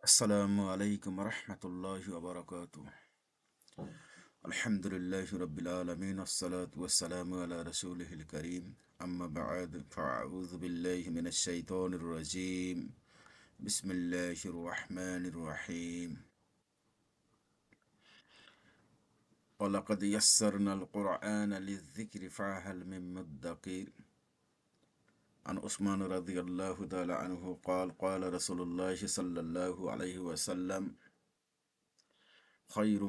السلام عليكم ورحمة الله وبركاته. الحمد لله رب العالمين والصلاة والسلام على رسوله الكريم. أما بعد فأعوذ بالله من الشيطان الرجيم. بسم الله الرحمن الرحيم. ولقد يسرنا القرآن للذكر فهل من مدكر. عن عثمان رضي الله تعالى عنه قال قال رسول الله صلى الله عليه وسلم خير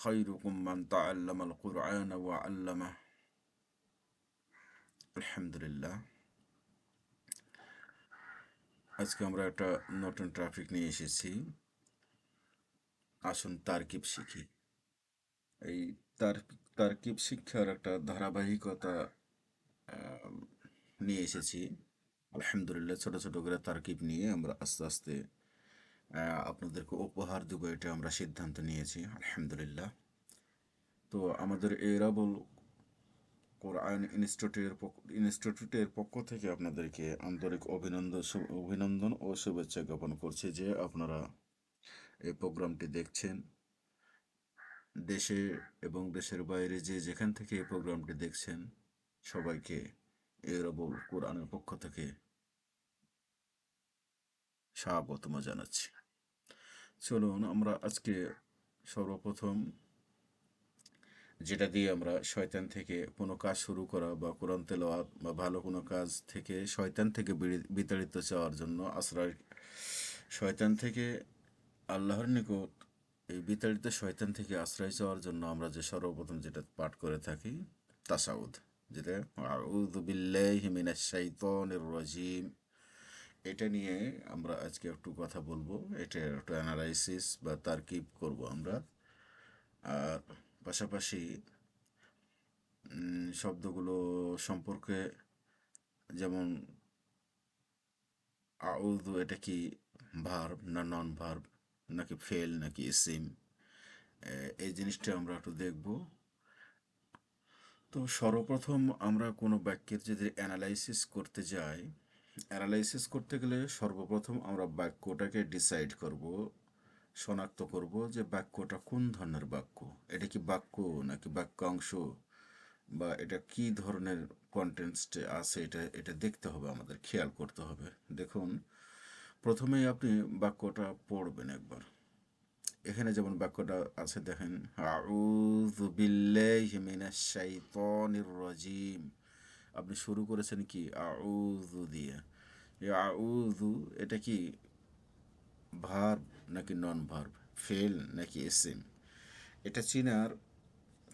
خيركم من تعلم القرآن وعلمه. আলহামদুলিল্লাহ। আজকে আমরা একটা নতুন টপিক নিয়ে এসেছি। আসুন তারকিব শিখি। এই তারকিব শিক্ষার একটা ধারাবাহিকতা নিয়ে এসেছি। আলহামদুলিল্লাহ, ছোট ছোট করে তারকিব নিয়ে আমরা আস্তে আস্তে আপনাদেরকে উপহার দেবো, এটা আমরা সিদ্ধান্ত নিয়েছি। আলহামদুলিল্লাহ। তো আমাদের এই রাবুল কোরআন ইনস্টিটিউটের পক্ষ থেকে আপনাদেরকে আন্তরিক অভিনন্দন ও শুভেচ্ছা জ্ঞাপন করছি যে আপনারা এই প্রোগ্রামটি দেখছেন। দেশে এবং দেশের বাইরে যে যেখান থেকে এই প্রোগ্রামটি দেখছেন সবাইকে এই রাবুল কোরআনের পক্ষ থেকে স্বাগতম জানাচ্ছি। চলুন আমরা আজকে সর্বপ্রথম যেটা দিয়ে আমরা শয়তান থেকে কোনো কাজ শুরু করা বা কোরআন তেলাওয়াত বা ভালো কোনো কাজ থেকে শয়তান থেকে বিতাড়িত চাওয়ার জন্য আশ্রয়, শয়তান থেকে আল্লাহর নিকট এই বিতাড়িত শয়তান থেকে আশ্রয় চাওয়ার জন্য আমরা যে সর্বপ্রথম যেটা পাঠ করে থাকি তাসাউদ, যেটা আউযু বিল্লাহি মিনাশ শাইতানির রাজিম, এটা নিয়ে আমরা আজকে একটু কথা বলবো। এটা একটু অ্যানালাইসিস বা তারকিব করব আমরা। আর পাশাপাশি শব্দগুলো সম্পর্কে, যেমন আউযু এটা কি ভার্ব না নন ভার্ব, নাকি ফেল নাকি ইসিম, এই জিনিসটা আমরা একটু দেখব। তো সর্বপ্রথম আমরা কোনো বাক্যের যদি অ্যানালাইসিস করতে যাই, অ্যানালাইসিস করতে গেলে সর্বপ্রথম আমরা বাক্যটাকে ডিসাইড করব, শনাক্ত করব যে বাক্যটা কোন ধরনের বাক্য। এটা কি বাক্য নাকি বাক্যাংশ, বা এটা কি ধরনের কন্টেন্টস আছে, এটা এটা দেখতে হবে, আমাদের খেয়াল করতে হবে। দেখুন, প্রথমেই আপনি বাক্যটা পড়বেন একবার। এখানে যেমন বাক্যটা আছে দেখেন, আউযু বিল্লাহি মিনাশ শাইতানির রাজিম। আপনি শুরু করেছেন কি আউযু দিয়ে। এই আউযু এটা কি ভার্ব নাকি নন ভার্ব, ফেল নাকি এসিম, এটা চিনার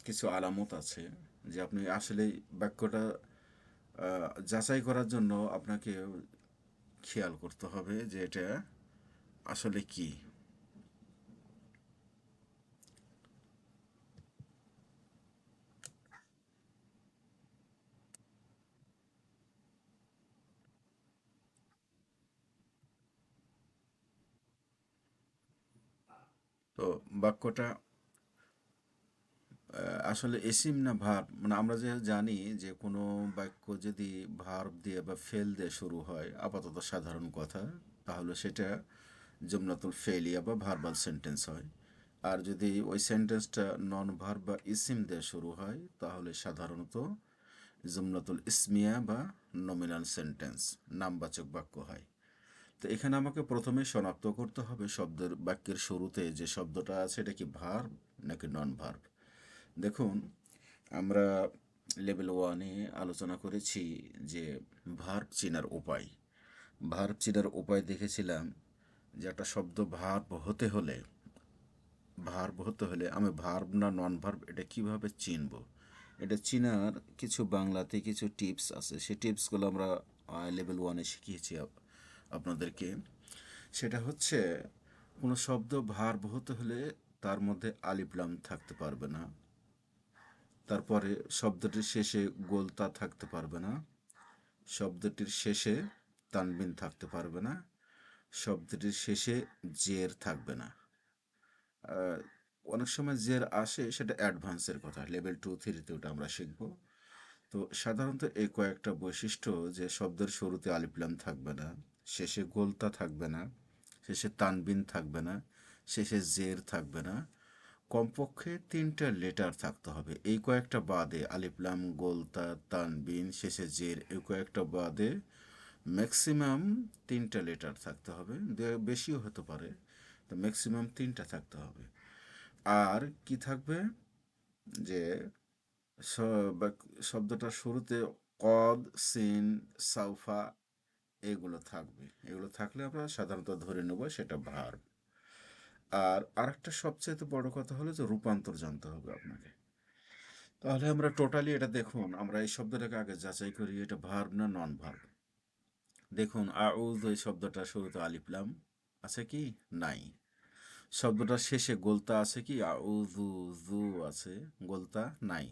কিছু আলামত আছে যে আপনি আসলে বাক্যটা যাচাই করার জন্য আপনাকে খেয়াল করতে হবে যে এটা আসলে কি। তো বাক্যটা আসলে এসিম না ভার্ব, মানে আমরা যে জানি যে কোনো বাক্য যদি ভার্ব দিয়ে বা ফেল দিয়ে শুরু হয়, আপাতত সাধারণ কথা, তাহলে সেটা জুমলাতুল ফেলিয়া বা ভার্বাল সেন্টেন্স হয়। আর যদি ওই সেন্টেন্সটা নন ভার্ব বা ইসিম দিয়ে শুরু হয়, তাহলে সাধারণত জুমলাতুল ইসমিয়া বা নমিনাল সেন্টেন্স, নামবাচক বাক্য হয়। তো এখানে আমাকে প্রথমে শনাক্ত করতে হবে শব্দের, বাক্যের শুরুতে যে শব্দটা আছে এটা কি ভার্ব নাকি নন ভার্ব। দেখুন, আমরা লেভেল ওয়ানে আলোচনা করেছি যে ভার্ব চেনার উপায়। ভার্ব চেনার উপায় দেখেছিলাম যে একটা শব্দ ভার্ব হতে হলে আমি ভার্ব না নন ভার্ব এটা কিভাবে চিনব। এটা চিনার কিছু বাংলাতে কিছু টিপস আছে, সেই টিপসগুলো আমরা লেভেল ওয়ানে শিখিয়েছি আপনাদেরকে। সেটা হচ্ছে, কোনো শব্দ ভার্ব হতে হলে তার মধ্যে আলিফ লাম থাকতে পারবে না, তারপরে শব্দটির শেষে গোলতা থাকতে পারবে না, শব্দটির শেষে তানবিন থাকতে পারবে না, শব্দটির শেষে জের থাকবে না। আহ, অনেক সময় জের আসে, সেটা অ্যাডভান্সের কথা, লেভেল 2 3-তে ওটা আমরা শিখব। তো সাধারণত এই কয়েকটা বৈশিষ্ট্য, যে শব্দের শুরুতে আলিফ লাম থাকবে না, শেষে গোলতা থাকবে না, শেষে তানবিন থাকবে না, শেষে জের থাকবে না, কমপক্ষে 3টা লেটার থাকতে হবে। এই কয়েকটা বাদে আলিফলাম, গোলতা, তানবিন, শেষে জের, এই কয়েকটা বাদে ম্যাক্সিমাম 3টা লেটার থাকতে হবে। বেশিও হতে পারে, তো ম্যাক্সিমাম 3টা থাকতে হবে। আর কি থাকবে, যে শব্দটার শুরুতে কদ, সিন, সাউফা এগুলো থাকবে। এগুলো থাকলে আমরা সাধারণত ধরে নেব সেটা ভার্ব। আর আরেকটা সবচেয়ে বড় কথা হলো যে রূপান্তর জানতে হবে আপনাকে। তাহলে আমরা টোটালি এটা দেখুন, আমরা এই শব্দটাকে আগে যাচাই করি এটা ভার্ব না নন ভার্ব। দেখুন আউজ, এই শব্দটা শুরুতে আলিফলাম আছে কি? নাই। শব্দটার শেষে গোলতা আছে কি? আউজু, জু আছে, গোলতা নাই।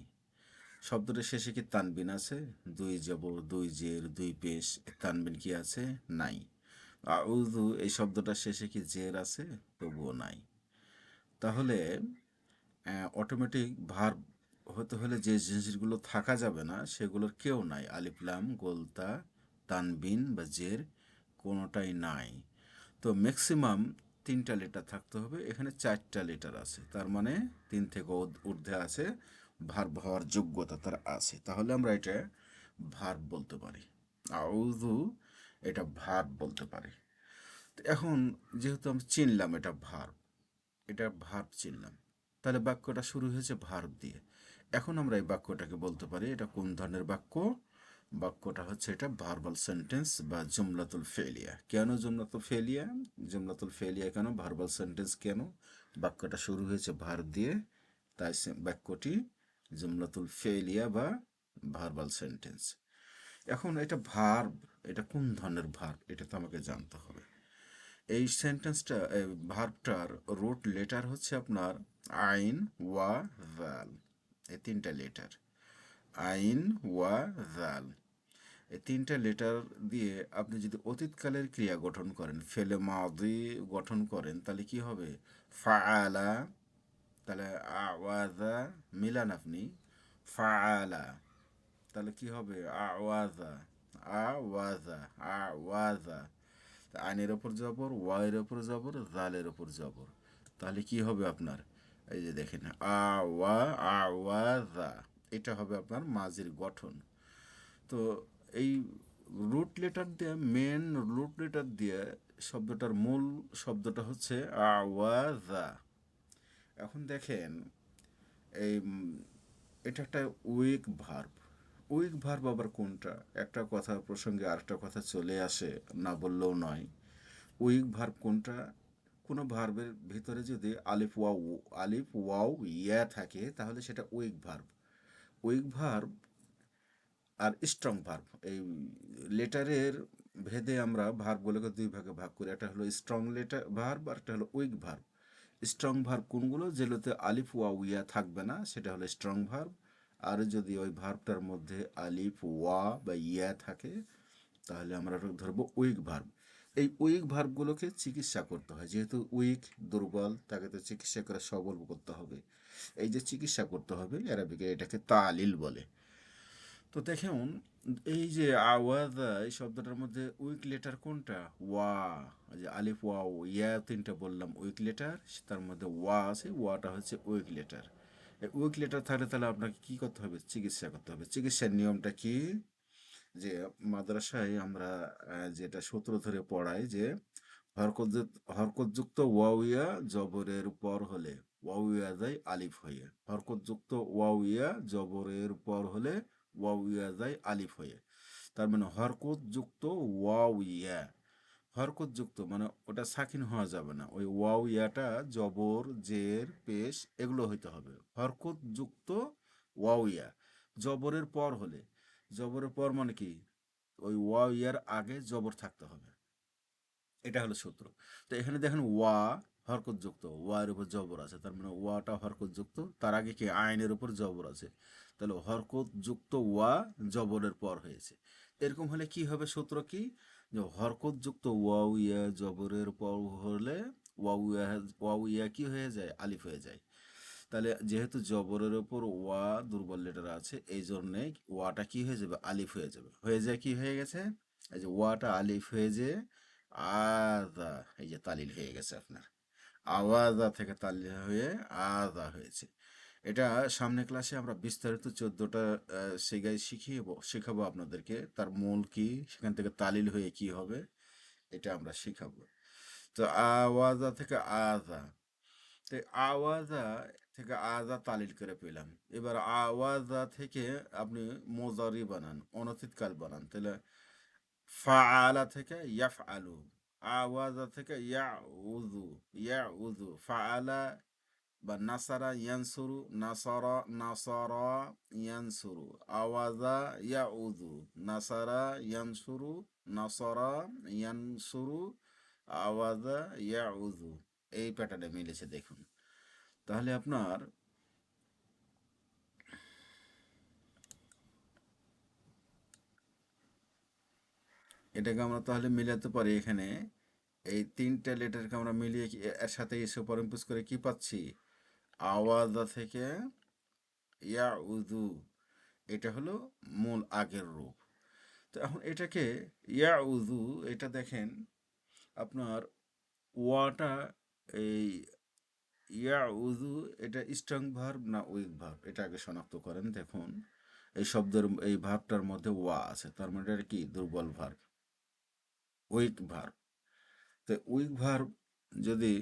শব্দটার শেষে কি তানবিন আছে? দুই জবর, দুই জের, দুই পেশ, তানবিন কি আছে? নাই। আউযু এই শব্দটার শেষে কি জের আছে? তবুও নাই। তাহলে অটোমেটিক ভার্ব হতে হলে যে জিনিসগুলো থাকা যাবে না সেগুলোর কেউ নাই। আলিফলাম, গোলতা, তানবিন বা জের কোনোটাই নাই। তো ম্যাক্সিমাম 3টা লেটার থাকতে হবে। এখানে 4টা লেটার আছে, তার মানে 3 থেকে ঊর্ধ্বে আছে, ভার্ব হওয়ার যোগ্যতা তার আছে। তাহলে আমরা এটা ভার্ব বলতে পারি। আউযু এটা ভার্ব বলতে পারি। তো এখন যেহেতু আমরা চিনলাম এটা ভার্ব, এটা ভার্ব চিনলাম, তাহলে বাক্যটা শুরু হয়েছে ভার্ব দিয়ে। এখন আমরা এই বাক্যটাকে বলতে পারি এটা কোন ধরনের বাক্য। বাক্যটা হচ্ছে এটা ভার্বাল সেন্টেন্স বা জুমলাতুল ফেলিয়া। কেন জুমলাতুল ফেলিয়া? জুমলাতুল ফেলিয়া কেন? ভার্বাল সেন্টেন্স কেন? বাক্যটা শুরু হয়েছে ভার্ব দিয়ে, তাই বাক্যটি জুমলাতুল ফেলিয়া বা ভার্বাল সেন্টেন্স। এখন এটা ভার্ব, এটা কোন ধরনের ভার্ব এটা তো আমাকে জানতে হবে। এই সেন্টেন্সটা, ভার্বটার রুট লেটার হচ্ছে আপনার আইন, ওয়া, জাল। এই 3টা লেটার, আইন, ওয়া, জাল, এই 3টা লেটার দিয়ে আপনি যদি অতীতকালের ক্রিয়া গঠন করেন, ফেলে মাদি গঠন করেন, তাহলে কি হবে? ফাআলা, তাহলে আওয়াজা মিলান আপনি, ফাআলা, তাহলে কি হবে? আওয়াজা, আওয়াজা, আওয়াজা। আইনের ওপর জবর, ওয়াইয়ের ওপর জবর, জালের ওপর জবর, তাহলে কি হবে আপনার? এই যে দেখেন আওয়া, আওয়াজা, এটা হবে আপনার মাজির গঠন। তো এই রুট লেটার দিয়ে, মেন রুট লেটার দিয়ে শব্দটার মূল শব্দটা হচ্ছে আওয়াজা। এখন দেখেন এই এটা একটা উইক ভার্ব। উইক ভার্ব আবার কোনটা? একটা কথা প্রসঙ্গে আরেকটা কথা চলে আসে, না বললেও নয়। উইক ভার্ব কোনটা? কোনো ভার্বের ভিতরে যদি আলিফ ওয়াও ইয়া থাকে তাহলে সেটা উইক ভার্ব। উইক ভার্ব আর স্ট্রং ভার্ব, এই লেটারের ভেদে আমরা ভার্বগুলোকে দুই ভাগে ভাগ করি। একটা হলো স্ট্রং লেটার ভার্ব আর একটা হলো উইক ভার্ব। স্ট্রং ভার্ব কোনগুলো? যেগুলোতে আলিফ ওয়াও ইয়া থাকবে না সেটা হলো স্ট্রং ভার্ব। আর যদি ওই ভার্বটার মধ্যে আলিফ ওয়া বা ইয়া থাকে তাহলে আমরা ধরবো উইক ভার্ব। এই উইক ভার্বগুলোকে চিকিৎসা করতে হয়, যেহেতু উইক দুর্বল, তাকে তো চিকিৎসা করে সবল করতে হবে। এই যে চিকিৎসা করতে হবে, আরবিকে এটাকে তালিল বলে। তো দেখুন এই যে আওয়াজ, এই শব্দটার মধ্যে উইক লেটার কোনটা? ওয়া। এই যে আলিফ ওয়া ইয়া 3টা বললাম উইক লেটার, তার মধ্যে ওয়া আছে, ওয়াটা হচ্ছে উইক লেটার। এই উইক লেটার থাকলে তাহলে আপনাকে কি করতে হবে? চিকিৎসা করতে হবে। চিকিৎসার নিয়মটা কি? যে মাদ্রাসায় আমরা যেটা সূত্র ধরে পড়াই যে হরকতযুক্ত ওয়াউইয়া জবরের পর হলে ওয়াউইয়া যায় আলিফ হয়ে। হরকতযুক্ত ওয়াউইয়া জবরের পর হলে ওয়াউইয়া যায় আলিফ হয়ে। তার মানে হরকতযুক্ত ওয়াউইয়া, হরকতযুক্ত মানে ওটা সাকিন হওয়া যাবে না, ওই ওয়াউইয়াটা জবর, জের, পেশ এগুলো হইতে হবে। হরকতযুক্ত ওয়াউইয়া জবরের পর হলে, জবরের পর মানে কি? ওই ওয়া ইয়ার আগে জবর থাকতে হবে, এটা হলো সূত্র। তো এখানে দেখেন ওয়া হরকতযুক্ত, ওয়ার উপর জবর আছে, তার মানে ওয়াটা হরকতযুক্ত, তার আগে কি আইনের উপর জবর আছে, তাহলে হরকতযুক্ত ওয়া জবরের পর হয়েছে। এরকম হলে কি হবে? সূত্র কি? যে হরকতযুক্ত ওয়াও ইয়া জবরের পর হলে ওয়াও ইয়া কি হয়ে যায়? আলিফ হয়ে যায়। তাহলে যেহেতু জবরের ওপর ওয়া দুর্বল লেটার আছে, এই জন্যে ওয়াটা কি হয়ে যাবে? আলিফ হয়ে যাবে। হয়ে যায় কি হয়ে গেছে? এই যে ওয়াটা আলিফ হয়ে যে আদা, এই যে তালিল হয়ে গেছে আপনার। আওয়াজা থেকে তালিল হয়ে আদা হয়েছে। এটা সামনে ক্লাসে আমরা বিস্তারিত 14টা সিগাই শিখাবো আপনাদেরকে, তার মূল কি, সেখান থেকে তালিল হয়ে কি হবে, এটা আমরা শিখাবো। তো আওয়াজা থেকে আদা, তো আওয়াজা থেকে আদা তালিল করে পেলাম। এবার আওয়াজা থেকে আপনি মোজারি বানান, অনতীতকাল বানান, তাহলে ফাআলা থেকে ইয়াফআলু, আওয়াজা থেকে ইয়াউযু, ইয়াউযু, ফাআলা বা নাসারা ইয়ানসুরু, নাসারা, নাসারা ইয়ানসুরু, আওয়াজা ইয়াউযু, নাসারা ইয়ানসুরু, নাসারা ইয়ানসুরু, আওয়াজা ইয়াউযু। এই প্যাটার্নে মিলেছে দেখুন। তাহলে আপনার এটাকে আমরা তাহলে মিলাতে পারি এখানে, এই তিনটা লেটারকে আমরা মিলিয়ে এর সাথে সুপার ইম্পোজ করে কি পাচ্ছি, আওয়াজা থেকে ইয়া উজু, এটা হলো মূল আগের রূপ। তো এখন এটাকে ইয়া উজু, এটা দেখেন আপনার ওয়াটা, এই ইয়া উজু, এটা স্ট্রং ভার্ব না উইক ভার্ব, এটা আগে শনাক্ত করেন। দেখুন এই শব্দের এই ভার্বটার মধ্যে ওয়া আছে, তার মানে এটা কি দুর্বল ভার্ব, উইক ভার্ব। তো উইক ভার্ব, যদি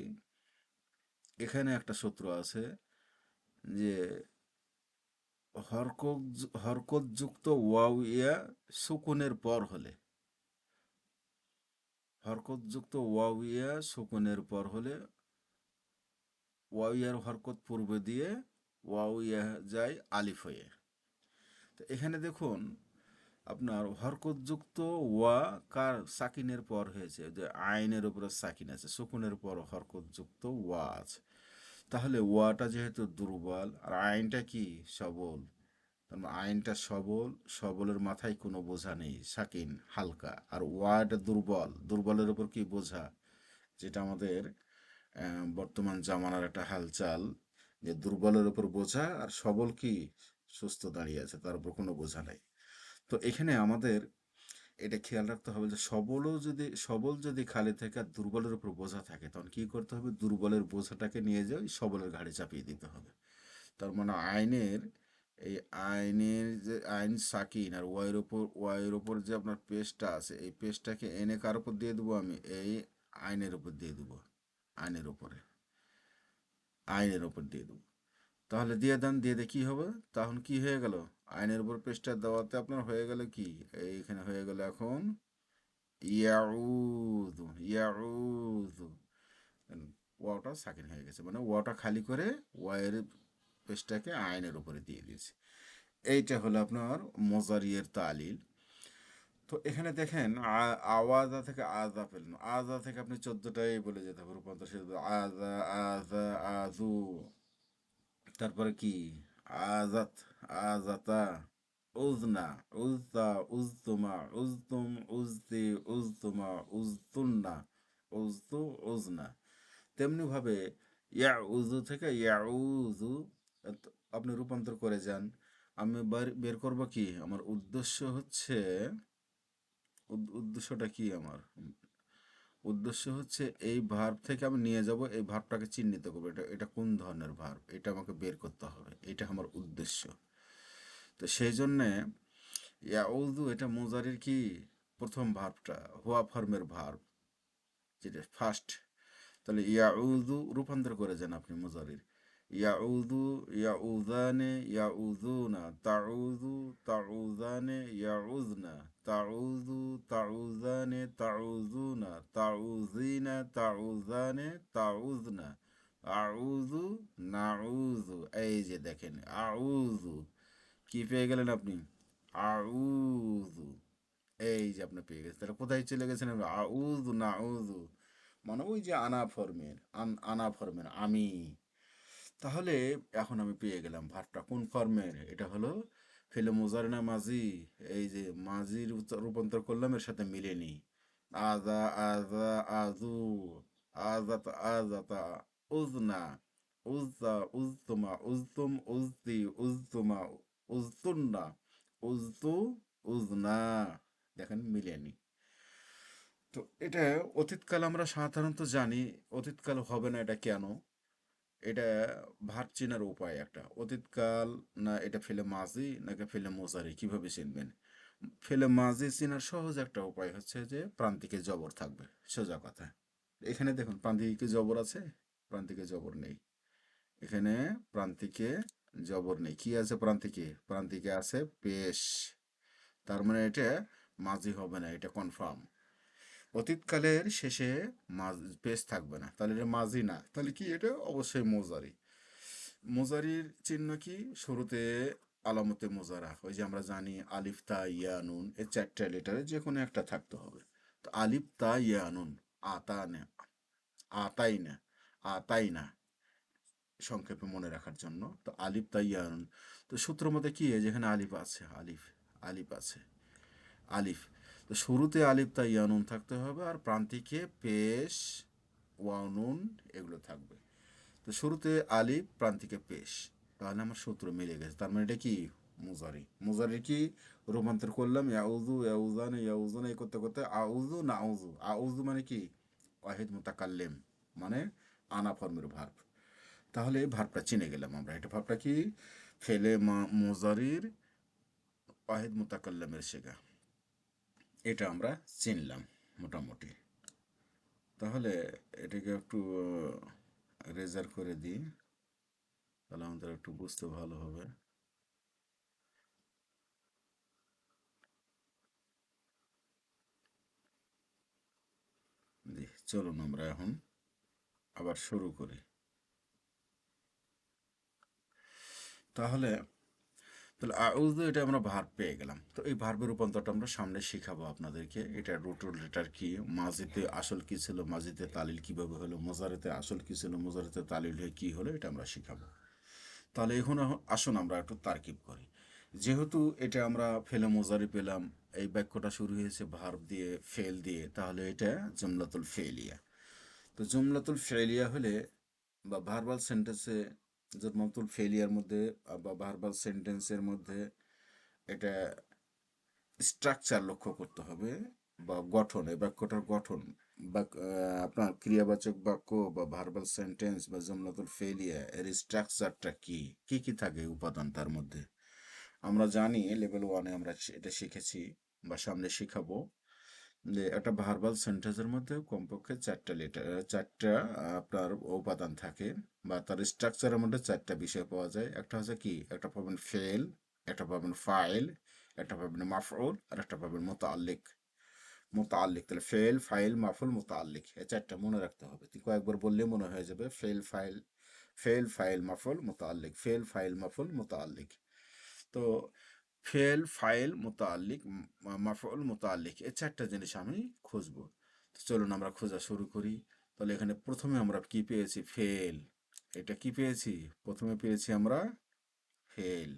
এখানে একটা সূত্র আছে যে হরকতযুক্ত ওয়াও ইয়া সুকুনের পর হলে, হরকতযুক্ত ওয়াও ইয়া সুকুনের পর হলে ওয়াও ইয়ার হরকত পূর্বে দিয়ে ওয়াও ইয়া যায় আলিফ হয়ে। তো এখানে দেখুন আপনার হরকতযুক্ত ওয়া কার সাকিনের পর হয়েছে, যে আইনের উপরে সাকিন আছে, সুকুনের পর হরকতযুক্ত ওয়া আছে। তাহলে ওয়াটা যেহেতু দুর্বল আর আইনটা কি সবল, তার মানে আইনটা সবল, সবলের মাথায় কোনো বোঝা নেই, সাকিন হালকা, আর ওয়াটা দুর্বল, দুর্বলের উপর কি বোঝা, যেটা আমাদের বর্তমান জামানার একটা হালচাল, যে দুর্বলের উপর বোঝা আর সবল কি সুস্থ দাঁড়িয়ে আছে, তার উপর কোনো বোঝা নেই। তো এখানে আমাদের এটা খেয়াল রাখতে হবে যে সবল যদি খালি থাকে আর দুর্বলের উপর বোঝা থাকে, তখন কি করতে হবে, দুর্বলের বোঝাটাকে নিয়ে যাই সবলের ঘাড়ে চাপিয়ে দিতে হবে। তার মানে আইনের, এই আইনের যে আইন সাকিন আর ওয়াইয়ের ওপর যে আপনার পেজটা আছে, এই পেজটাকে এনে কার উপর দিয়ে দেবো, আমি এই আইনের উপর দিয়ে দেবো, আইনের উপরে, আইনের উপর দিয়ে দেবো। তাহলে দিয়ে দেন, দিয়ে দিয়ে কি হবে, তখন কি হয়ে গেল, আইনের উপর পেজটা দেওয়াতে আপনার হয়ে গেল কি, এইখানে হয়ে গেল এখন ইয়াউযু, ইয়াউযু, ওয়াটা সাকিন হয়ে গেছে, মানে ওয়াটা খালি করে ওয়াইয়ের পেজটাকে আইনের উপরে দিয়ে দিয়েছে। এইটা হলো আপনার মোজারিয়ের তালিল। তো এখানে দেখেন আওয়াজা থেকে আজা পেলেন, আজা থেকে আপনি 14টাই বলে যেতে হবে রূপান্তর, আজা, আজা, আজু, তারপরে কি আজাত, আজাতা, উজনা, উজতা, উজতুমা, উজতুম, উজতি, উজতুমা, উজতুন্না, উজতু, উজনা। তেমনি ভাবে ইয়া উজু থেকে ইয়া উজু আপনি রূপান্তর করে যান। আমি বের করব কি, আমার উদ্দেশ্য হচ্ছে, উদ্দেশ্যটা কি আমার, উদ্দেশ্য হচ্ছে এই ভার্ব থেকে আমি নিয়ে যাব, এই ভার্বটাকে চিহ্নিত করবো, এটা এটা কোন ধরনের ভার্ব, এটা আমাকে বের করতে হবে, এটা আমার উদ্দেশ্য। তো সেই জন্যে ইয়াউযু, এটা মুজারির কি প্রথম ভার্বটা, হুয়া ফর্মের ভার্ব, যেটা ফার্স্ট। তাহলে ইয়াউযু রূপান্তর করে যান আপনি মুজারির, ইয়াউযু, ইয়াউযানে, ইয়াউযুনা, তাউযু, তাউযানে, ইয়াউযনা, তাউযু, তাউযানে, তাউযুনা, তাউযিনা, তাউযানে, তাউযনা, আউযু, নাউযু। এই যে দেখেন আউযু, কি পেয়ে গেলেন আপনি, আউযু, এই যে আপনি পেয়ে গেছেন। তাহলে কোথায় চলে গেছেন আপনি, আউযু, নাউযু, মানে ওই যে আনা ফর্মের, আনা ফর্মের আমি। তাহলে এখন আমি পেয়ে গেলাম ভার্বটা কোন ফর্মের, এটা হলো ফেলে মোজারে না মাজি, এই যে মাজির রূপান্তর করলাম, এর সাথে মিলেনি, আজা, আজা, আজু, আজাত, আজাতা, উজনা, উজতা, উজতুমা, উজতুম, উজতি, উজতুমা, উজতুন্না, উজতু, উজনা। দেখেন মিলেনি। তো এটা অতীতকাল আমরা সাধারণত জানি, অতীতকাল হবে না এটা কেন? এটা ভার চেনার উপায় একটা। অতীতকাল না এটা ফেলে মাজি নাকি ফেলে মোজারি কিভাবে চিনবেন? ফেলে মাজি চেনার সহজ একটা উপায় হচ্ছে যে প্রান্তিকে জবর থাকবে, সোজা কথা। এখানে দেখুন প্রান্তিকে জবর আছে, প্রান্তিকে জবর নেই। এখানে প্রান্তিকে জবর নেই, কি আছে প্রান্তিকে? প্রান্তিকে আছে পেশ। তার মানে এটা মাঝি হবে না, এটা কনফার্ম। অতীতকালের শেষে পেশ থাকবে না, তাহলে এটা মাঝি না, তাহলে কি এটা? অবশ্যই মোজারি। মোজারির চিহ্ন কি? শুরুতে আলামতে মোজারা, ওই যে আমরা জানি আলিফ তা ইয়া নুন, এই চারটা লেটারে যে কোনো একটা থাকতে হবে। তো আলিফ তা ইয়া নুন, আতা না, আতাই না, আতাই না, সংক্ষেপে মনে রাখার জন্য। তো আলিফ তা ইয়া নুন। তো সূত্র মতে কি, যেখানে আলিফ আছে, আলিফ, আলিফ আছে, আলিফ, তো শুরুতে আলিফ তা ইয়া নুন থাকতে হবে, আর প্রান্তিকে পেশ, ওয়াও নুন, এগুলো থাকবে। তো শুরুতে আলিফ, প্রান্তিকে পেশ, তাহলে আমার সূত্র মিলে গেছে। তার মানে এটা কি? মুজারি। মুজারি কি রূপান্তর করলাম, ইয়াউজু, ইয়াউজান, ইয়াউজুন, এই করতে করতে আউজু, না আউজু। আউজু মানে কি? ওয়াহিদ মুতাকাল্লিম, মানে আনা ফর্মের ভার্ব। তাহলে এই ভার্বটা চিনে গেলাম আমরা। এটা ভার্বটা কি? ফেলে মুজারির ওয়াহিদ মুতাকাল্লিমের শেখা। এটা আমরা চিনলাম মোটামুটি। তাহলে এটাকে একটু রেজার করে দিই, তাহলে আমাদের একটু বুঝতে ভালো হবে। জি, চলুন আমরা এখন আবার শুরু করি। তাহলে তাহলে আউযু, এটা আমরা ভার্ব পেয়ে গেলাম। তো এই ভার্বের রূপান্তরটা আমরা সামনে শিখাবো আপনাদেরকে। এটা রুট লেটার কি, মাজিতে আসল কি ছিল, মাজিতে তালিল কিভাবে হলো, মোজারেতে আসল কি ছিল, মোজারেতে তালিল হয়ে কি হলো, এটা আমরা শিখাবো। তাহলে এখন আসুন আমরা একটু তারকিব করি। যেহেতু এটা আমরা ফেলে মোজারি পেলাম, এই বাক্যটা শুরু হয়েছে ভার্ব দিয়ে, ফেল দিয়ে, তাহলে এটা জুমলাতুল ফেলিয়া। তো জুমলাতুল ফেলিয়া হলে, বা ভার্বাল সেন্টেন্সে, জুমলাতুল ফেলিয়ার মধ্যে বা ভার্বাল সেন্টেন্সের মধ্যে এটা স্ট্রাকচার লক্ষ্য করতে হবে, বা গঠন, এই বাক্যটার গঠন, বা আপনার ক্রিয়াবাচক বাক্য বা ভার্বাল সেন্টেন্স বা জুমলাতুল ফেলিয়া এর স্ট্রাকচারটা কি, কি কি থাকে উপাদান তার মধ্যে। আমরা জানি লেভেল ওয়ানে আমরা এটা শিখেছি, বা সামনে শিখাবো, যে একটা ভার্বাল সেন্টেন্সের মধ্যে কমপক্ষে চারটা লেটার, চারটা আপনার উপাদান থাকে, বা তার স্ট্রাকচারের মধ্যে চারটা বিষয় পাওয়া যায়। একটা হচ্ছে কি, একটা পাবেন ফেল, একটা পাবেন ফাইল, একটা পাবেন মাফউল, আর একটা পাবেন মুতাআল্লিক। মুতাআল্লিক, তাহলে ফেল, ফাইল, মাফউল, মুতাআল্লিক, এই চারটা মনে রাখতে হবে। তুই কয়েকবার বললে মনে হয়ে যাবে। ফেল, ফাইল, ফেল, ফাইল, মাফউল, মুতাআল্লিক, ফেল, ফাইল, মাফউল, মুতাআল্লিক। তো ফেল, ফাইল, মুতাআল্লিক, মাফউল, মুতাআল্লিক, এই চারটা জিনিস আমি খুঁজবো। তো চলুন আমরা খোঁজা শুরু করি। তাহলে এখানে প্রথমে আমরা কি পেয়েছি? ফেল। এটা কি পেয়েছি? প্রথমে পেয়েছি আমরা ফেল।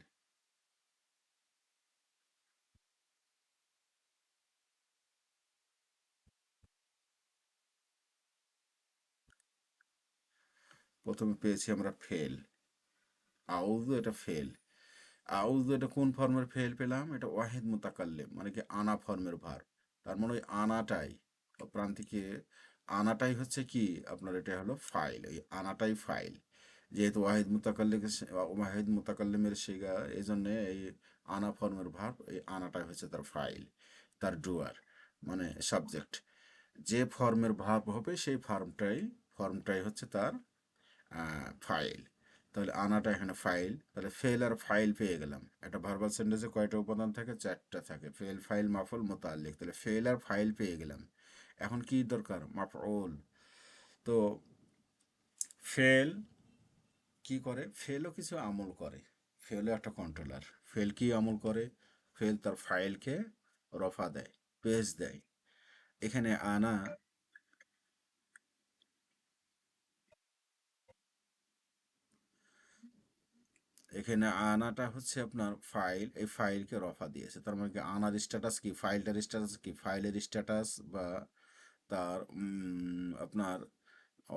প্রথমে পেয়েছি আমরা ফেল। আউযু, এটা ফেল। আউযু, এটা কোন ফর্মের ফেল পেলাম? এটা ওয়াহিদ মুতাকাল্লিম, মানে কি আনা ফর্মের ভার্ব। তার মানে ওই আনাটাই, প্রান্তিকে আনাটাই হচ্ছে কি আপনার, এটা হলো ফাইল, ওই আনাটাই ফাইল। যেহেতু ওয়াহিদ মুতাকাল্লিমের শিগা, এই জন্যে এই আনা ফর্মের ভার্ব, এই আনাটাই হচ্ছে তার ফাইল, তার ডুয়ার, মানে সাবজেক্ট। যে ফর্মের ভার্ব হবে সেই ফর্মটাই হচ্ছে তার ফাইল। তাহলে আনাটা এখানে ফাইল, তাহলে ফেল আর ফাইল পেয়ে গেলাম। একটা ভার্বাল সেন্টেন্সে কয়টা উপাদান থাকে? চারটা থাকে, ফেল, ফাইল, মাফুল, মুতাআল্লিক। তাহলে ফেল আর ফাইল পেয়ে গেলাম। এখন কি দরকার? মাফউল। তো ফেল কি করে? ফেলও কিছু আমল করে। ফেলও একটা কন্ট্রোলার। ফেল কি আমল করে? ফেল তার ফাইলকে রফা দেয়, পেজ দেয়। এখানে আনা, এখানে আনাটা হচ্ছে আপনার ফাইল, এই ফাইলকে রফা দিয়েছে। তার মানে কি আনার স্ট্যাটাস কি, ফাইলটার স্ট্যাটাস কি? ফাইলের স্ট্যাটাস বা তার আপনার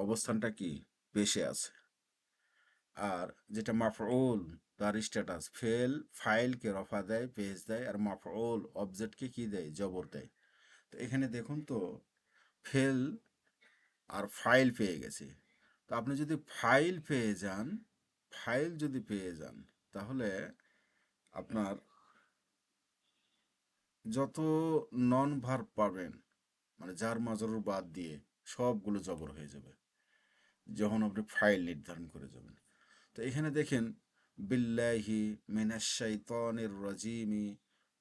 অবস্থানটা কি? পেশে আছে। আর যেটা মাফউল, তার স্ট্যাটাস ফেল, ফাইলকে রফা দেয়, পেজ দেয়, আর মাফউল অবজেক্টকে কি দেয়? জবর দেয়। তো এখানে দেখুন তো, ফেল আর ফাইল পেয়ে গেছি। তো আপনি যদি ফাইল পেয়ে যান, ফাইল যদি পেয়ে যান, তাহলে আপনার যত নন ভার্ব পাবেন, মানে যার মাজরুর বাদ দিয়ে সবগুলো জবর হয়ে যাবে যখন আপনি ফাইল নির্ধারণ করে যাবেন। তো এখানে দেখেন বিল্লাহি মিনাশ শাইতানির রাজিমি,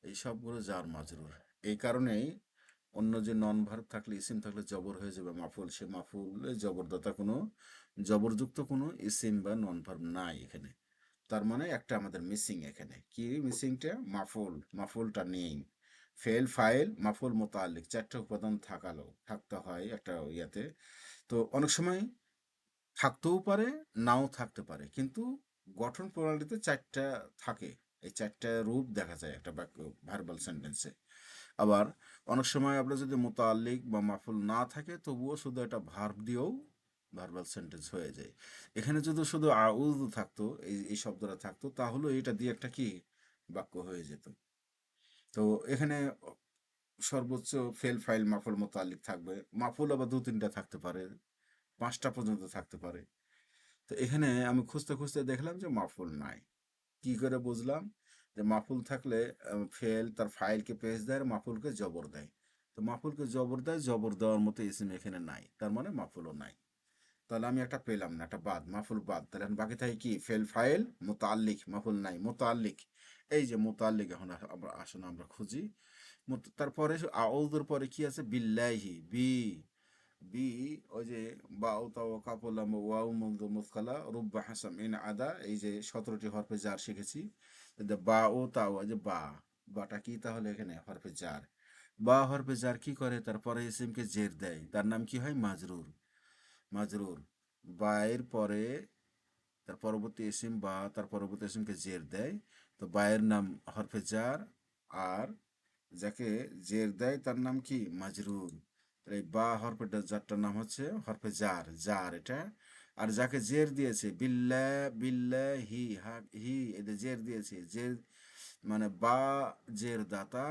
এই সবগুলো জার মাজরুর। এই কারণেই অন্য যে নন ভার্ব থাকলে, ইসিম থাকলে জবর হয়ে যাবে মাফুল, সে মাফুলে জবরদাতা কোনো জবরযুক্ত কোনো ইসিম বা নন ভার্ব নাই এখানে। তার মানে একটা আমাদের মিসিং, এখানে কি মিসিংটা? মাফুল, মাফুলটা নেই। ফেল, ফাইল, মাফুল, মোতাল্লিক, চারটে উপাদান থাকতে হয় একটা ইয়াতে। তো অনেক সময় থাকতেও পারে, নাও থাকতে পারে, কিন্তু গঠন প্রণালীতে চারটা থাকে। এই চারটা রূপ দেখা যায় একটা বাক্য, ভার্বাল সেন্টেন্সে। আবার অনেক সময় আপনার যদি মোতাল্লিক বা মাফুল না থাকে, তবুও শুধু একটা ভার্ব দিয়েও ভার্বাল সেন্টেন্স হয়ে যায়। এখানে যদি শুধু আউযু থাকতো, এই শব্দটা থাকতো, তাহলে এটা দিয়ে একটা কি বাক্য হয়ে যেত। তো এখানে সর্বোচ্চ ফেল, ফাইল, মাফুল, মোতাল্লিক থাকবে। মাফুল আবার দু তিনটা থাকতে পারে, পাঁচটা পর্যন্ত থাকতে পারে। তো এখানে আমি খুঁজতে খুঁজতে দেখলাম যে মাফুল নাই। কি করে বুঝলাম? যে মাফুল থাকলে ফেল তার ফাইলকে পেশ দেয় আর মাফুলকে জবর দেয়। তো মাফুলকে জবর দেয়, জবর দেওয়ার মতো ইসিম এখানে নাই, তার মানে মাফুলও নাই। তাহলে আমি একটা পেলাম না, একটা বাদ, মাফুল বাদ। তাহলে এখন বাকি থাকে কি? Fail, file, মোতাল্লিক। মাফুল নাই, মোতাল্লিক। এই যে মোতাল্লিক, এখন আমরা আসুন আমরা খুঁজি। তারপরে আউযুর পরে কি আছে? বিল্লাহি, বি, ওই যে বাউ তাও কাপলাম ওয়াও মুন্দু মুসকালা রুব্বা হাসাম ইন আদা, এই যে 17টি হরফে জার শিখেছি। বা ও তাও, এই যে বাটা কি তাহলে এখানে হরফে জার। বা হরফে জার কি করে? তারপরে ইসিমকে জের দেয়, তার নাম কি হয়? মাজরুর। মাজরুর। বা এর পরে তার পরবর্তী ইসিম, বা তার পরবর্তী ইসিমকে জের দেয়, তো বায়ের নাম হরফে জার। আর যাকে জের দেয় তার নাম কি? মাজরুর। এই বা হরফে জারটার নাম হচ্ছে হরফে জার, জার এটা। আর যাকে জের দিয়েছে, বিল্লা, বিল্লা হি, হি, এদের জের দিয়েছে, জের মানে বা জের দাতা।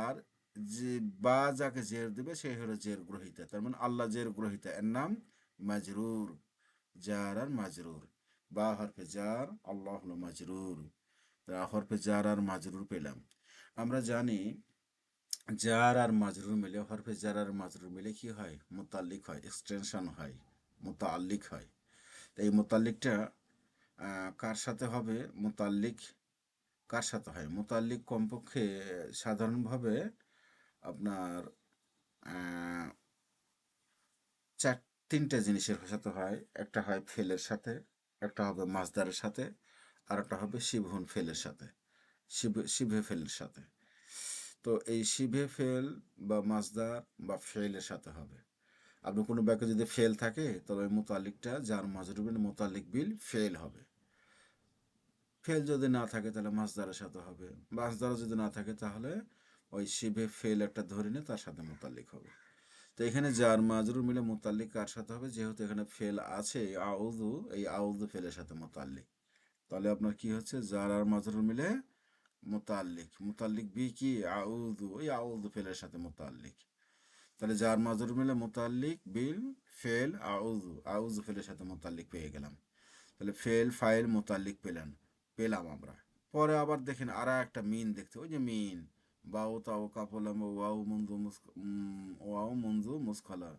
আর যে বা যাকে জের দিবে সে হলো জের গ্রহিতা, তার মানে আল্লাহ জের গ্রহিতা, এর নাম মাজরুর। জার আর মাজরুর, বা হরফে জার, আল্লাহ হলো মাজরুর। তা হরফে জার আর মাজরুর পেলাম। আমরা জানি জার আর মাজরুর মিলে, হরফে জার আর মাজরুর মিলে কি হয়? মুতাল্লিক হয়, এক্সটেনশন হয়, মুতাল্লিক হয়। তো এই মুতাল্লিকটা কার সাথে হবে? মুতাল্লিক কার সাথে হয়? মুতাল্লিক কমপক্ষে সাধারণভাবে আপনার আহ, চার তিনটা জিনিসের সাথে হয়। একটা হয় ফেলের সাথে, একটা হবে মাজদারের সাথে, আর একটা হবে শিবহুন ফেলের সাথে, শিবে ফেলের সাথে। তো এই শিবে ফেল বা মাজদার বা ফেলের সাথে হবে। আপনি কোনো বাক্যে যদি ফেল থাকে, তবে মোতালিকটা যার মাজরুবিন মোতালিক বিল ফেল হবে। ফেল যদি না থাকে তাহলে মাজদারের সাথে হবে। মাজদার যদি না থাকে তাহলে ওই শিবে ফেল একটা ধরে নিয়ে তার সাথে মোতালিক হবে। তো এখানে যার মাজরুর মিলে মোতাল্লিক কার সাথে হবে? যেহেতু এখানে ফেল আছে, আউযু, এই আউযু ফেলের সাথে মোতাল্লিক। তাহলে আপনার কি হচ্ছে? যার আর মাজরুর মিলে মোতাল্লিক, মোতাল্লিক বি কি? আউযু, ওই আউযু ফেলের সাথে মোতাল্লিক। তাহলে যার মাজরুর মিলে মোতাল্লিক বিল ফেল আউযু, আউযু ফেলের সাথে মোতাল্লিক পেয়ে গেলাম। তাহলে ফেল, ফাইল, মোতাল্লিক পেলাম আমরা। পরে আবার দেখেন আর একটা মিন দেখতে, ওই যে মিন, বাউ তাও কাপলাম ওয়াও মুনজু মুসখালা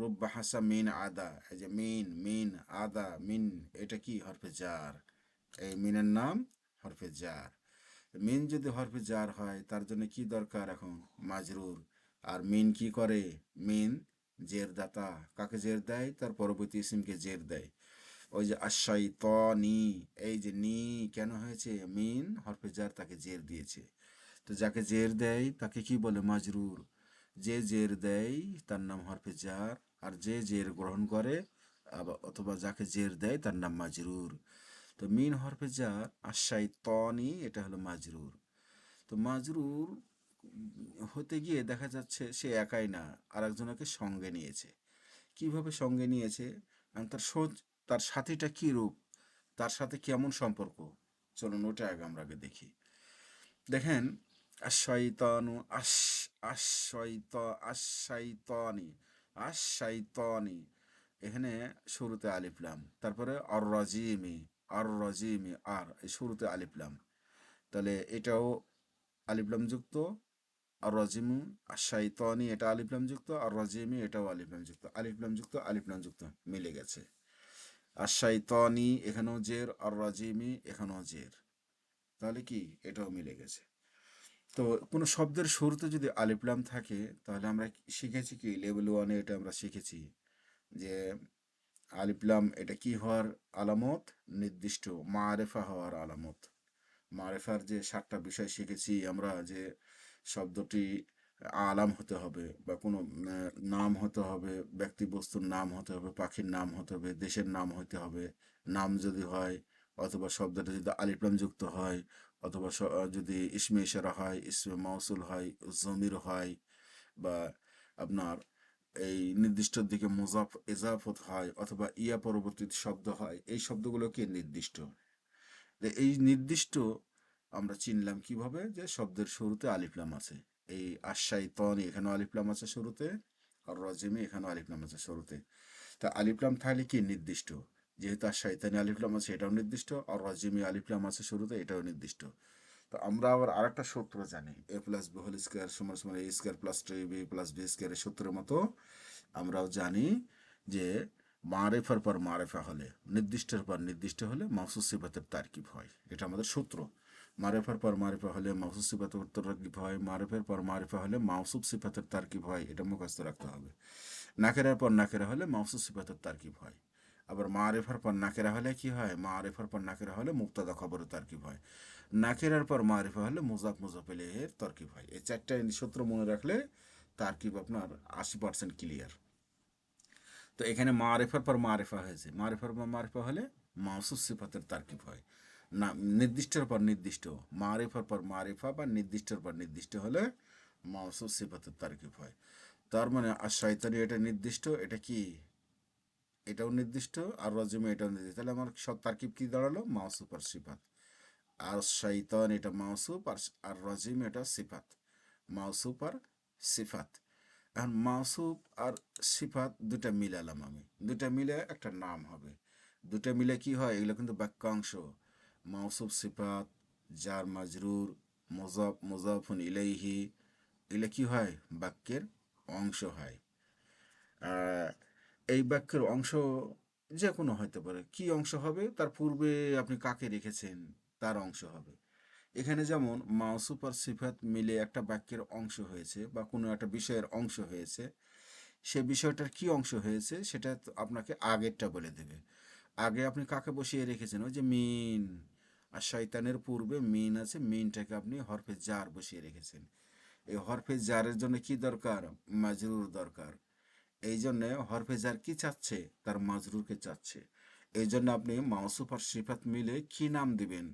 রুব্বা হাসা মিন আদা, এই যে মিন, মিন, আদা, মিন, এটা কি? হরফে জার। এই মিনের নাম হরফে জার। মিন যদি হরফে জার হয়, তার জন্য কি দরকার এখন? মাজরুর। আর মিন কি করে? মিন জের দাতা। কাকে জের দেয়? তার পরবর্তী ইসিমকে জের দেয়। ওই যে আশাই ত নি, এই যে নি কেন হয়েছে? মিন হরফে জার তাকে জের দিয়েছে। তো যাকে জের দেয় তাকে কি বলে? মাজরুর। যে জের দেয় তার নাম হরফে জার, আর যে জের গ্রহণ করে অথবা যাকে জের দেয় তার নাম মাজরুর। তো মিন হরফে জার, আশাই তনি, এটা হলো মাজরুর। তো মাজরুর হতে গিয়ে দেখা যাচ্ছে সে একাই না, আর একজনকে সঙ্গে নিয়েছে। কিভাবে সঙ্গে নিয়েছে? আর তার সাথীটা কি রূপ, তার সাথে কেমন সম্পর্ক? চলুন ওটা আগে আমরা আগে দেখি। দেখেন, আশাইতানু আশাইতানি আশাইতানি, এখানে শুরুতে আলিফলাম, তারপরে আর রাজিমি, আর রাজিমি, আর এই শুরুতে আলিফলাম, তাহলে এটাও আলিফলাম যুক্ত। আর রাজিমু আশাইতানি এটা আলিফলাম যুক্ত, আর রাজিমি এটাও আলিফলাম যুক্ত, আলিফলাম যুক্ত আলিফলাম যুক্ত মিলে গেছে। আশাইতানি এখানেও জের, আর রাজিমি এখানেও জের, তাহলে কি এটাও মিলে গেছে। তো কোনো শব্দের শুরুতে যদি আলিফলাম থাকে তাহলে আমরা শিখেছি কি লেভেল ওয়ানে, এটা আমরা শিখেছি যে আলিফলাম এটা কি হওয়ার আলামত, নির্দিষ্ট মারেফা হওয়ার আলামত। মারেফার যে 7টা বিষয় শিখেছি আমরা, যে শব্দটি আলাম হতে হবে, বা কোনো নাম হতে হবে, ব্যক্তি বস্তুর নাম হতে হবে, পাখির নাম হতে হবে, দেশের নাম হতে হবে, নাম যদি হয়, অথবা শব্দটা যদি আলিফলাম যুক্ত হয়, অথবা যদি ইসমে ইশারা হয়, ইসমে মাউসুল হয়, জমির হয়, বা আপনার এই নির্দিষ্ট দিকে মুজাফ এজাফত হয়, অথবা ইয়া পরবর্তী শব্দ হয়, এই শব্দগুলোকে নির্দিষ্ট। এই নির্দিষ্ট আমরা চিনলাম কিভাবে, যে শব্দের শুরুতে আলিফলাম আছে। এই আশাইতানি এখানেও আলিফলাম আছে শুরুতে, আর রাজিমে এখানেও আলিফলাম আছে শুরুতে। তা আলিফলাম তাহলে কি নির্দিষ্ট, যেহেতু আশাইতানি আলিফলাম আছে এটাও নির্দিষ্ট, আর রাজিমে আলিফলাম আছে শুরুতে এটাও নির্দিষ্ট। তো আমরা আবার আরেকটা সূত্র জানি, A plus B whole square সমান সমান A square plus 2ab plus B স্কোয়ারের সূত্রের মতো আমরাও জানি যে মারেফার পর মারেফা হলে, নির্দিষ্টের পর নির্দিষ্ট হলে মাউসুস সিফাতের তারকিব হয়, এটা আমাদের সূত্র। মারেফার পর মারেফা হলে মাউসুস সিফাতের তারকিব হয়, মারেফার পর মারেফা হলে মাউসুফ সিফাতের তারকিব হয়, এটা মুখস্থ রাখতে হবে। নাকেরার পর নাকেরা হলে মাউসুস সিফাতের তারকিব হয়। আবার মারেফার পর নাকেরা হলে কি হয়, মারেফার পর নাকেরা হলে মুক্তাদা খবরের তারকিব হয়। নাকেরার পর মারিফা হলে মুজাফ মুজাফ ইলাইহির তরকিব হয়। এই 4টা সূত্র মনে রাখলে তারকিব আপনার 80% ক্লিয়ার। তো এখানে মারেফার পর মারেফা হয়েছে, মারেফার পর মারেফা হলে মাউসুস সিফাতের তারকিব হয়। না, নির্দিষ্টের পর নির্দিষ্ট, মারেফার পর মারেফা বা নির্দিষ্টের পর নির্দিষ্ট হলে মাউসুস সিফাতের তারকিব হয়। তার মানে আর শয়তানি এটা নির্দিষ্ট, এটা কি এটাও নির্দিষ্ট, আর রজমে এটাও নির্দিষ্ট, তাহলে আমার সব তারকিব কি দাঁড়ালো, মাউসুফ আর সিফাত। আর শয়তান এটা মাউসুফ, আর রজিম এটা সিফাত। মাউসুফ আর সিফাত। এখন মাউসুফ আর সিফাত দুটা মিলালাম আমি, দুটা মিলে একটা নাম হবে। দুটা মিলে কি হয়, এগুলো কিন্তু বাক্যাংশ। মাউসুফ সিফাত, জার মাজরুর, মুজাফ মুজাফুন ইলাইহি, এগুলো কি হয়, বাক্যের অংশ হয়। আহ, এই বাক্যের অংশ যে কোনো হতে পারে, কি অংশ হবে, তার পূর্বে আপনি কাকে রেখেছেন তার অংশ হবে। এখানে যেমন মাউসুফ আর সিফাত মিলে একটা বাক্যের অংশ হয়েছে, বা কোনো একটা বিষয়ের অংশ হয়েছে, সে বিষয়টার কি অংশ হয়েছে সেটা তো আপনাকে আগেরটা বলে দেবে। আগে আপনি কাকে বসিয়ে রেখেছেন, ওই যে মিন, আর শয়তানের পূর্বে মিন আছে, মিনটাকে আপনি হরফে জার বসিয়ে রেখেছেন। এই হরফে জারের জন্য কি দরকার, মাজরুর দরকার। এই জন্য হরফে জার কি চাচ্ছে, তার মাজরুরকে চাচ্ছে। এই জন্য আপনি মাউসুফ আর সিফাত মিলে কি নাম দিবেন,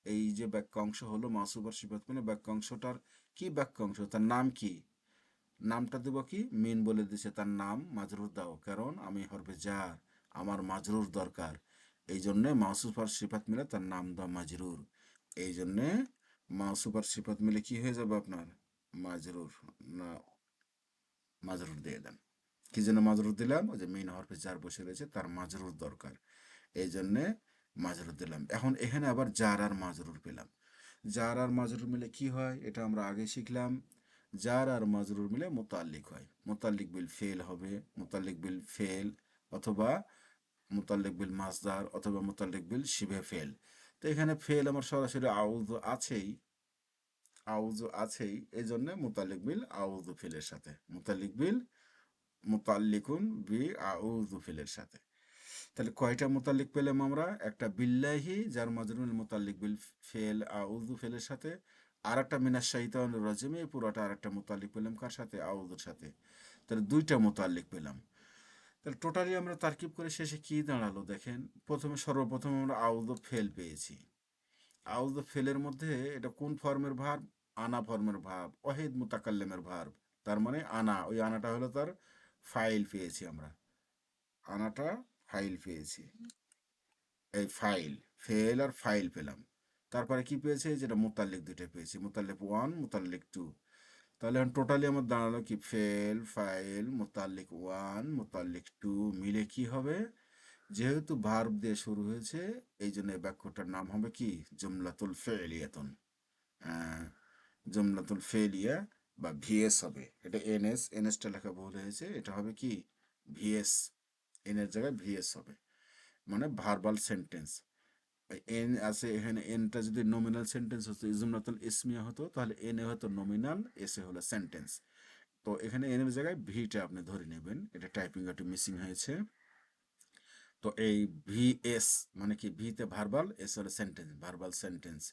এই যে বাক্যাংশ হলো মাউসুফ আর সিফাত মিলে বাক্যাংশটার কি বাক্যাংশ, তার নাম কি, নামটা দেব কি, মিন বলে দিছে তার নাম, মাজরুর দাও, কারণ আমি হরফে জার, আমার মাজরুর দরকার। এই জন্যে মাউসুফ আর সিফাত মিলে তার নাম দাও মাজরুর। এই জন্যে মাউসুফ আর সিফাত মিলে কি হয়ে যাবে আপনার, মাজরুর। না, মাজরুর দিয়ে দেন। কি জন্য মাজরুর দিলাম, ওই যে মেইন হরফে জার বসে রয়েছে, তার মাজরুর দরকার, এই জন্যে মাজরুর দিলাম। এখন এখানে আবার জার আর মাজরুর পেলাম। জার আর মাজরুর মিলে কি হয়, এটা আমরা আগে শিখলাম। জার আর মাজরুর মিলে মুতাল্লিক হয়, মুতাল্লিক বিল ফেল হবে, মুতাল্লিক বিল ফেল, অথবা মুতাল্লিক বিল মাসদার, অথবা মুতাল্লিক বিল শিবে ফেল। তো এখানে ফেল আমার সরাসরি আউজ আছেই, আউজ আছেই, এই জন্য মুতাল্লিক বিল আউজ ফেলের সাথে, মুতাল্লিক বিল মুতাল্লিকুন বি আউযু ফিলের সাথে। তাহলে কয়টা মুতাল্লিক পেলাম আমরা, একটা বিল্লাহি যার মাজরুল মুতাল্লিক বিল ফেল আউযু ফেলের সাথে, আর একটা মিনাশ শাইতানির রাজিম, এই পুরোটা আর একটা মুতাল্লিক পেলাম কার সাথে, আউযুর সাথে। তাহলে দুইটা মুতাল্লিক পেলাম। তাহলে টোটালি আমরা তারকিব করে শেষে কি দাঁড়ালো দেখেন, প্রথমে সর্বপ্রথম আমরা আউযু ফেল পেয়েছি। আউযু ফেলের মধ্যে এটা কোন ফর্মের ভার্ব, আনা ফর্মের ভার্ব, ওয়াহিদ মুতাকাল্লিমের ভার্ব। তার মানে আনা, ওই আনাটা হলো তার ফাইল পেয়েছি আমরা, আনাটা ফাইল পেয়েছি। এই ফাইল, ফেল আর ফাইল পেলাম। তারপরে কি পেয়েছে, যেটা মুতাল্লিক দুইটা পেয়েছি, মুতাল্লিক 1 মুতাল্লিক 2। তাহলে এখন টোটালি আমার দাঁড়ালো কি, ফেল ফাইল মুতাল্লিক 1 মুতাল্লিক 2 মিলে কি হবে, যেহেতু ভার্ব দিয়ে শুরু হয়েছে এই জন্য এই বাক্যটার নাম হবে কি, জুমলাতুল ফেলিয়াতুন। আহ, জুমলাতুল ফেলিয়া বা ভিএস হবে। এটা এনএসটা লেখা ভুল হয়েছে, এটা হবে কি ভিএস, এন এর জায়গায় ভিএস হবে, মানে ভার্বাল সেন্টেন্স। এন আছে এখানে, এনটা যদি নমিনাল সেন্টেন্স হতো, জুমলাতুল ইসমিয়া হতো, তাহলে এন এ হতো নমিনাল, এস এ হলো সেন্টেন্স। তো এখানে এন এর জায়গায় ভিটা আপনি ধরে নেবেন, এটা টাইপিং একটু মিসিং হয়েছে। তো এই ভিএস মানে কি, ভিতে ভার্বাল, এস হলো সেন্টেন্স, ভার্বাল সেন্টেন্স,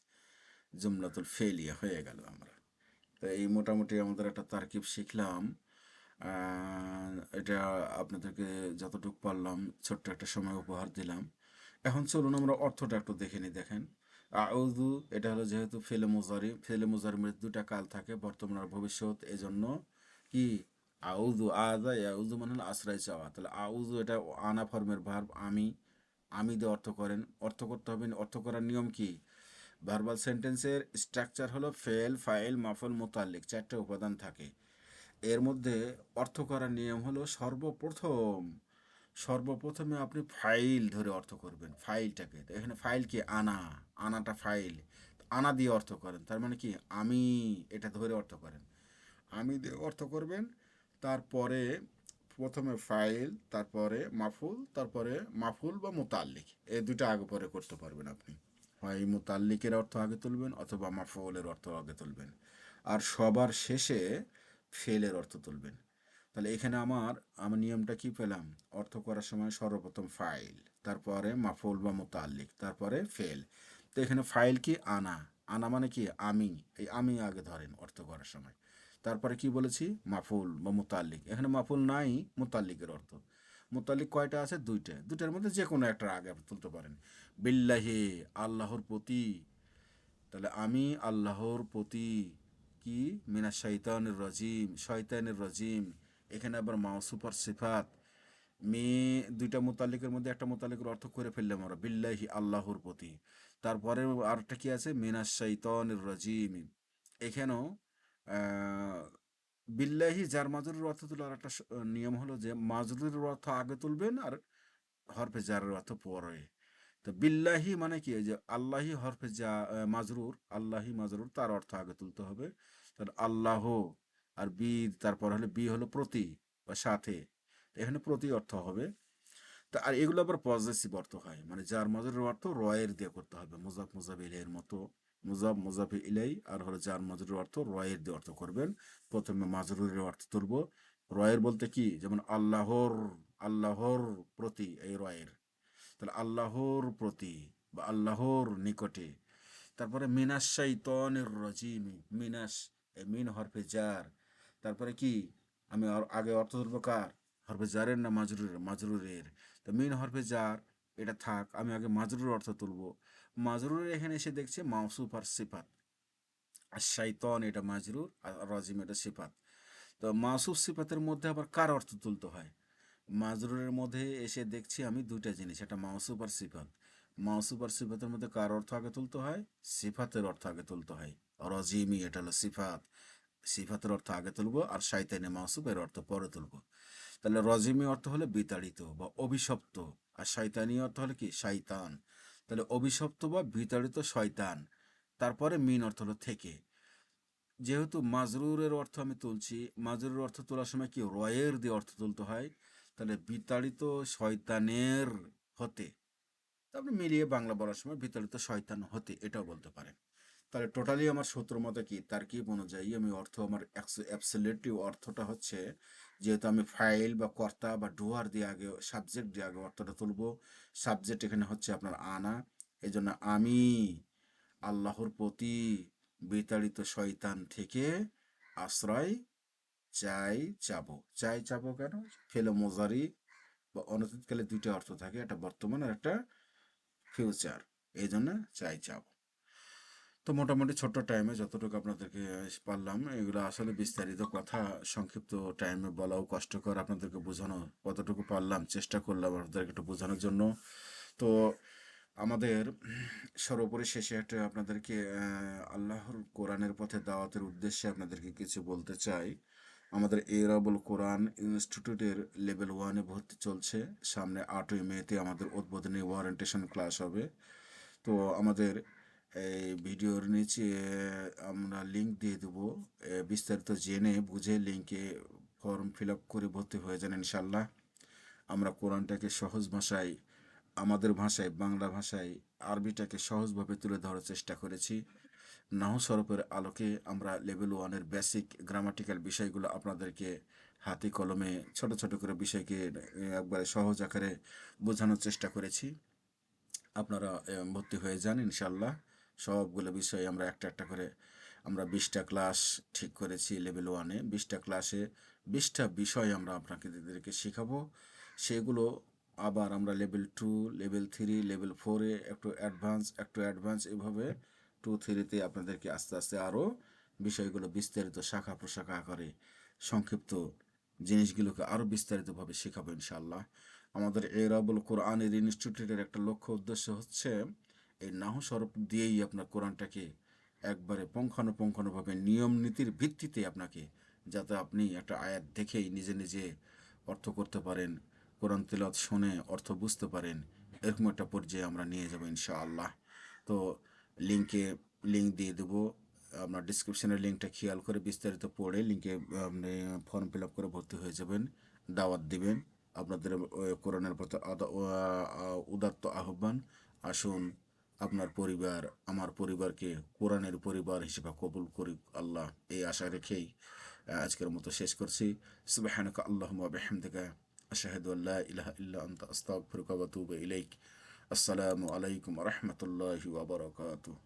জুমলাতুল ফেলিয়া হয়ে গেল আমরা। তো এই মোটামুটি আমাদের একটা তারকিব শিখলাম। এটা আপনাদেরকে যতটুকু পারলাম ছোট্ট একটা সময় উপহার দিলাম। এখন চলুন আমরা অর্থটা একটু দেখে নিই। দেখেন, আউযু এটা হলো যেহেতু ফেলে মুজারি দুটা কাল থাকে, বর্তমান আর ভবিষ্যৎ, এজন্য কি আউযু, আযা ইয়াউযু মানে হলো আশ্রয় চাওয়া। তাহলে আউযু এটা আনা ফর্মের ভার্ব, আমি দিয়ে অর্থ করেন, অর্থ করতে হবে। অর্থ করার নিয়ম কি, ভার্বাল সেন্টেন্সের স্ট্রাকচার হলো ফেল ফাইল মাফুল মুতাল্লিক, চারটে উপাদান থাকে। এর মধ্যে অর্থ করার নিয়ম হলো সর্বপ্রথমে আপনি ফাইল ধরে অর্থ করবেন, ফাইলটাকে। তো এখানে ফাইল কি, আনাটা ফাইল, আনা দিয়ে অর্থ করেন, তার মানে কি আমি, এটা ধরে অর্থ করেন, আমি দিয়ে অর্থ করবেন। তারপরে প্রথমে ফাইল, তারপরে মাফুল, তারপরে মাফুল বা মুতাল্লিক, এই দুটো আগে পরে করতে পারবেন আপনি। হয় মুতাল্লিকের অর্থ আগে তুলবেন অথবা মাফুলের অর্থ আগে তুলবেন, আর সবার শেষে ফেলের অর্থ তুলবেন। তাহলে এখানে আমার নিয়মটা কি পেলাম, অর্থ করার সময় সর্বপ্রথম ফাইল, তারপরে মাফুল বা মুতাল্লিক, তারপরে ফেল। তো এখানে ফাইল কি, আনা মানে কি আমি, এই আমি আগে ধরেন অর্থ করার সময়। তারপরে কি বলেছি, মাফুল বা মুতাল্লিক, এখানে মাফুল নাই, মুতাল্লিকের অর্থ। মুতাল্লিক কয়টা আছে, দুইটার মধ্যে যে কোনো একটা আগে আপনি তুলতে পারেন। বিল্লাহি আল্লাহর প্রতি, তাহলে আমি আল্লাহর প্রতি কি, মিনাশ শাইতানির রাজিম, শয়তানের রাজিম। এখানে আবার মাওসুফার সিফাত, দুইটা মুতাল্লিকের মধ্যে একটা মুতাল্লিকের অর্থ করে ফেললাম আমরা, বিল্লাহি আল্লাহর প্রতি। তারপরে আরেকটা কি আছে, মিনাশ শাইতানির রাজিম। এখানেও আহ, বিল্লাহি যার মাজরুর অর্থ তোলার একটা নিয়ম হলো যে মাজরুরের অর্থ আগে তুলবেন আর হরফে জারের অর্থ পরে। তো বিল্লাহি মানে কি, এই যে আল্লাহি হরফে মাজরুর, আল্লাহি মাজরুর, তার অর্থ আগে তুলতে হবে। তাহলে আল্লাহ, আর তারপর হলে হলো প্রতি বা সাথে, তো এখানে প্রতি অর্থ হবে। তা আর এগুলো আবার পজেসিভ অর্থ হয়, মানে যার মাজরুর অর্থ রয়ের দিয়ে করতে হবে, মুজাফ মুজাফ ইলাইহির মতো, মুজাফ ইলাই, আর হলো যার মাজরুর অর্থ রয়ের দিয়ে অর্থ করবেন। প্রথমে মাজরুরের অর্থ তুলব, রয়ের বলতে কি, যেমন আল্লাহর প্রতি, এই রয়ের, তাহলে আল্লাহর প্রতি বা আল্লাহর নিকটে। তারপরে মিনাস শাইতানির রাজিম, মিনাস, এই মিন হরফে জার, তারপরে কি, আমি আগে অর্থ ধরবো কার, হরফে জারের না মাজরুরের। তো মিন হরফে জার, এটা থাক, আমি আগে মাজরুরের অর্থ তুলবো। মাজরুরের এখানে এসে দেখছে মাউসুফ আর সিফাত, আর শাইতান এটা মাজরুর, আর রাজিম এটা সিফাত। তো মাউসুফ সিফাতের মধ্যে আবার কার অর্থ তুলতে হয়, মাজরুরের মধ্যে এসে দেখছি আমি দুইটা জিনিস, একটা মাউসুফ আর সিফাত। মাউসুফ আর সিফাতের মধ্যে কার অর্থ আগে তুলতে হয়, সিফাতের অর্থ আগে তুলতে হয়। রজিমি এটা হলো সিফাত, সিফাতের অর্থ আগে তুলবো, আর শাইতানে মাউসুফ এর অর্থ পরে তুলবো। তাহলে রজিমি অর্থ হলো বিতাড়িত বা অভিশপ্ত, আর শয়তানি অর্থ হলো কি, শয়তান। তাহলে অভিশপ্ত বা বিতাড়িত শয়তান। তারপরে মিন অর্থ হলো থেকে। যেহেতু মাজরুরের অর্থ আমি তুলছি, মাজরুরের অর্থ তোলার সময় কি রয়ের দিয়ে অর্থ তুলতে হয়, তাহলে বিতাড়িত শয়তানের হতে, তারপরে মিলিয়ে বাংলা বলার সময় বিতাড়িত শয়তান হতে এটাও বলতে পারেন। তাহলে টোটালি আমার সূত্র মতে কি, তারকিব অনুযায়ী আমি অর্থ, আমার অ্যাবসলিউটলি অর্থটা হচ্ছে, যেহেতু আমি ফাইল বা কর্তা বা ডুয়ার দিয়ে আগে, সাবজেক্ট দিয়ে আগে অর্থটা তুলবো, সাবজেক্ট এখানে হচ্ছে আপনার আনা, এই জন্য আমি আল্লাহর প্রতি বিতাড়িত শয়তান থেকে আশ্রয় চাই চাবো কেন, ফেলে মোজারি বা অনতীতকালে দুইটা অর্থ থাকে, একটা বর্তমান আর একটা ফিউচার, এই জন্য চাবো। তো মোটামুটি ছোট্ট টাইমে যতটুকু আপনাদেরকে পারলাম, এগুলো আসলে বিস্তারিত কথা, সংক্ষিপ্ত টাইমে বলাও কষ্টকর, আপনাদেরকে বোঝানো কতটুকু পারলাম চেষ্টা করলাম আপনাদেরকে একটু বোঝানোর জন্য। তো আমাদের সর্বোপরি শেষে একটা আপনাদেরকে আল্লাহর কোরআনের পথে দাওয়াতের উদ্দেশ্যে আপনাদেরকে কিছু বলতে চাই। আমাদের এরাবুল কোরআন ইনস্টিটিউটের লেভেল ওয়ানে ভর্তি চলছে। সামনে 8ই মেতে আমাদের উদ্বোধনী ওয়ারেন্টেশন ক্লাস হবে। তো আমাদের এই ভিডিওর নিচে আমরা লিংক দিয়ে দেবো। বিস্তারিত জেনে বুঝে লিংকে ফর্ম ফিল আপ করে ভর্তি হয়ে যান ইনশাল্লাহ। আমরা কোরআনটাকে সহজ ভাষায়, আমাদের ভাষায়, বাংলা ভাষায় আরবিটাকে সহজভাবে তুলে ধরার চেষ্টা করেছি। নাহু সরফের আলোকে আমরা লেভেল ওয়ানের বেসিক গ্রামাটিক্যাল বিষয়গুলো আপনাদেরকে হাতে কলমে ছোট ছোট করে বিষয়কে একবারে সহজ আকারে বোঝানোর চেষ্টা করেছি। আপনারা ভর্তি হয়ে যান ইনশাল্লাহ। সবগুলো বিষয় আমরা একটা একটা করে, আমরা 20টা ক্লাস ঠিক করেছি লেভেল ওয়ানে। 20টা ক্লাসে 20টা বিষয় আমরা আপনাদেরকে শেখাবো। সেগুলো আবার আমরা লেভেল 2, লেভেল 3, লেভেল 4-এ একটু অ্যাডভান্স এভাবে 2-3-তে আপনাদেরকে আস্তে আস্তে আরও বিষয়গুলো বিস্তারিত শাখা প্রশাখা আকারে সংক্ষিপ্ত জিনিসগুলোকে আরও বিস্তারিতভাবে শেখাবো ইনশাআল্লাহ। আমাদের এরাবুল কোরআনের ইনস্টিটিউটের একটা লক্ষ্য উদ্দেশ্য হচ্ছে এই নাহু সরফ দিয়েই আপনার কোরআনটাকে একবারে পুঙ্খানুপুঙ্খানুভাবে নিয়ম নীতির ভিত্তিতে আপনাকে, যাতে আপনি একটা আয়াত দেখেই নিজে নিজে অর্থ করতে পারেন, কোরআন তিলাওয়াত শুনে অর্থ বুঝতে পারেন, এরকম একটা পর্যায়ে আমরা নিয়ে যাব ইনশাআল্লাহ। তো লিঙ্কে লিঙ্ক দিয়ে দেবো। আপনার ডিসক্রিপশনের লিঙ্কটা খেয়াল করে বিস্তারিত পড়ে লিঙ্কে আপনি ফর্ম ফিল আপ করে ভর্তি হয়ে যাবেন। দাওয়াত দিবেন আপনাদের কোরআনের প্রতি উদাত্ত আহ্বান। আসুন আপনার পরিবার, আমার পরিবারকে কোরআনের পরিবার হিসেবে কবুল করি আল্লাহ, এই আশা রেখেই আজকের মতো শেষ করছি। সুবহানাকা আল্লাহুম্মা ওয়া বিহামদিকা আশহাদু আল্লা ইলাহা ইল্লা আনতা আস্তাগফিরুকা ওয়া আতুবু ইলাইক। আসসালামু আলাইকুম ওয়া রাহমাতুল্লাহি ওয়া বারাকাতুহু।